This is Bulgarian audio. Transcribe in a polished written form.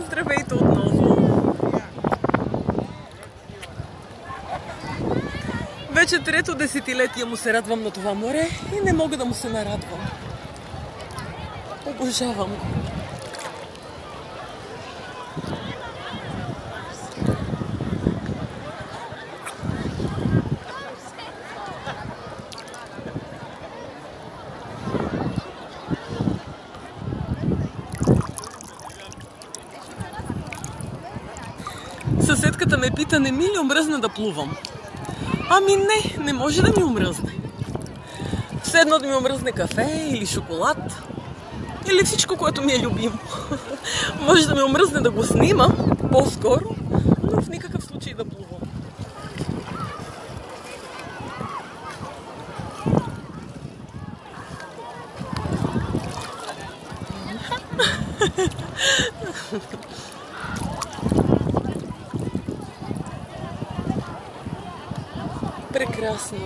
Здравейте отново! Вече трето десетилетие му се радвам на това море и не мога да му се нарадвам. Обожавам го. Съседката ме пита, не ми ли омръзна да плувам? Ами не може да ми омръзне. Все едно да ми омръзне кафе или шоколад, или всичко, което ми е любимо. Може да ми омръзне да го снимам по-скоро, но в никакъв случай да плувам. Прекрасно.